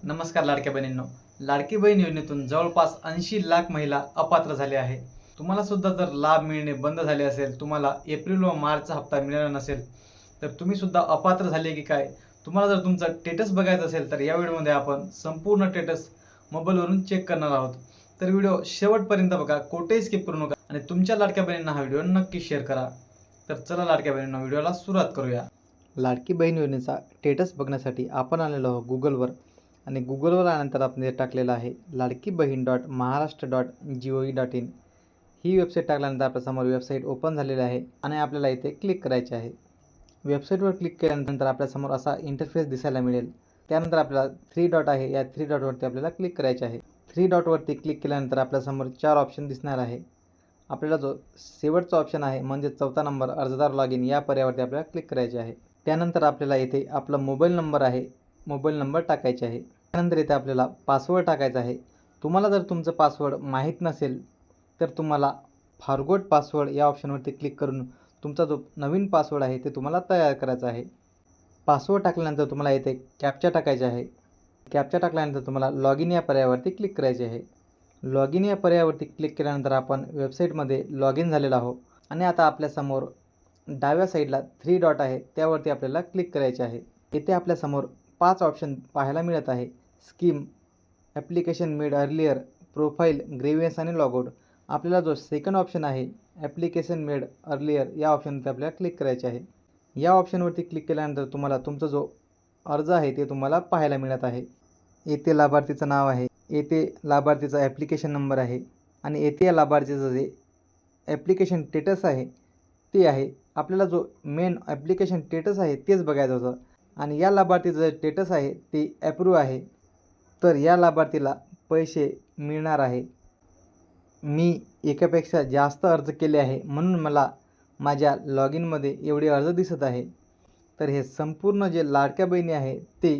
नमस्कार लाडक्या बहिणींनो. लाडकी बहीण योजनेतून जवळपास 80 लाख महिला अपात्र झाले आहे. तुम्हाला सुद्धा जर लाभ मिळणे बंद झाले असेल, तुम्हाला एप्रिल व मार्चचा हप्ता मिळाला नसेल, तर तुम्ही सुद्धा अपात्र झाले की काय? तुम्हाला जर तुमचा स्टेटस बघायचा असेल, तर या व्हिडिओमध्ये आपण संपूर्ण स्टेटस मोबाईलवरून चेक करणार आहोत. तर व्हिडिओ शेवटपर्यंत बघा, कोठेही स्किप करू नका आणि तुमच्या लाडक्या बहिणींना हा व्हिडिओ नक्की शेअर करा. तर चला लाडक्या बहिणींनो, व्हिडिओला सुरुवात करूया. लाडकी बहीण योजनेचा स्टेटस बघण्यासाठी आपण आलेलो आहोत गुगलवर आणि गुगलवर आल्यानंतर आपण टाकलेलं आहे लाडकी बहीण .महाराष्ट्र.gov.in. ही वेबसाईट टाकल्यानंतर आपल्यासमोर वेबसाईट ओपन झालेली आहे आणि आपल्याला इथे क्लिक करायचे आहे. वेबसाईटवर क्लिक केल्यानंतर आपल्यासमोर असा इंटरफेस दिसायला मिळेल. त्यानंतर आपल्याला 3 डॉट आहे, या 3 डॉटवरती आपल्याला क्लिक करायचे आहे. 3 डॉटवरती क्लिक केल्यानंतर आपल्यासमोर 4 ऑप्शन दिसणार आहे. आपल्याला जो शेवटचा ऑप्शन आहे म्हणजे 4था नंबर अर्जदार लॉग इन, या पर्यायावरती आपल्याला क्लिक करायचे आहे. त्यानंतर आपल्याला इथे आपला मोबाईल नंबर आहे, मोबाईल नंबर टाकायचे आहे. त्यानंतर इथे आपल्याला पासवर्ड टाकायचा आहे. तुम्हाला जर तुमचं पासवर्ड माहीत नसेल तर तुम्हाला फॉरगॉट पासवर्ड या ऑप्शनवरती क्लिक करून तुमचा जो नवीन पासवर्ड आहे ते तुम्हाला तयार करायचा आहे. पासवर्ड टाकल्यानंतर तुम्हाला इथे कॅप्चा टाकायचा आहे. कॅप्चा टाकल्यानंतर तुम्हाला लॉग इन या पर्यायावरती क्लिक करायचे आहे. लॉग इन या पर्यायावरती क्लिक केल्यानंतर आपण वेबसाईटमध्ये लॉग इन झालेलो आहोत आणि आता आपल्यासमोर डाव्या साईडला 3 डॉट आहे, त्यावरती आपल्याला क्लिक करायचे आहे. इथे आपल्यासमोर 5 ऑप्शन पाहायला मिळत आहे. Scheme, application made earlier, profile, grievance आणि लॉगआउट. आपल्याला जो सेकंड ऑप्शन आहे ॲप्लिकेशन मेड अर्लियर, या ऑप्शनवरती आपल्याला क्लिक करायचे आहे. या ऑप्शनवरती क्लिक केल्यानंतर तुम्हाला तुमचा जो अर्ज आहे ते तुम्हाला पाहायला मिळत आहे. येथे लाभार्थीचं नाव आहे, येथे लाभार्थीचा ॲप्लिकेशन नंबर आहे आणि येथे या लाभार्थीचं जे ॲप्लिकेशन स्टेटस आहे ते आहे. आपल्याला जो मेन ॲप्लिकेशन स्टेटस आहे तेच बघायचं होतं आणि या लाभार्थीचं स्टेटस आहे ते ॲप्रूव्ह आहे. तर या लाभार्थीला पैसे मिळणार आहे. मी एकापेक्षा जास्त अर्ज केले आहे म्हणून मला माझ्या लॉग इनमध्ये एवढे अर्ज दिसत आहे. तर हे संपूर्ण जे लाडक्या बहिणी आहे ते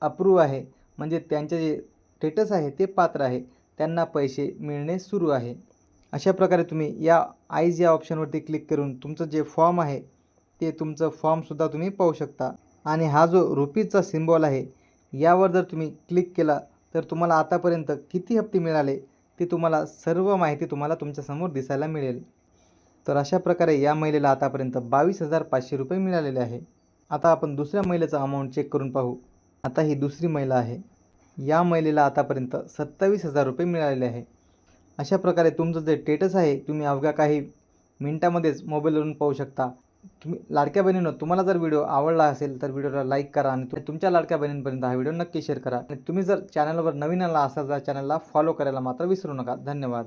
अप्रूव्ह आहे, म्हणजे त्यांचे जे स्टेटस आहे ते पात्र आहे, त्यांना पैसे मिळणे सुरू आहे. अशा प्रकारे तुम्ही या आईज या ऑप्शनवरती क्लिक करून तुमचं जे फॉर्म आहे ते तुमचं फॉर्मसुद्धा तुम्ही पाहू शकता. आणि हा जो रुपीजचा सिम्बॉल आहे यावर जर तुम्ही क्लिक केला तर तुम्हाला आतापर्यंत किती हप्ते मिळाले ते तुम्हाला सर्व माहिती तुम्हाला तुमच्यासमोर दिसायला मिळेल. तर अशा प्रकारे या महिलेला आतापर्यंत 22,500 रुपये मिळालेले आहे. आता आपण दुसऱ्या महिलेचा अमाऊंट चेक करून पाहू. आता ही दुसरी महिला आहे. या महिलेला आतापर्यंत 27,000 रुपये मिळालेले आहे. अशा प्रकारे तुमचं जे स्टेटस आहे तुम्ही अवघ्या काही मिनिटामध्येच मोबाईलवरून पाहू शकता. तुम्ही लाडक्या बहिणींनो, तुम्हाला जर व्हिडिओ आवडला असेल तर व्हिडिओला लाईक करा आणि तुमच्या लाडक्या बहिणींपर्यंत हा व्हिडिओ नक्की शेअर करा. आणि तुम्ही जर चॅनलवर नवीन आला असाल तर चॅनलला फॉलो करायला मात्र विसरू नका. धन्यवाद.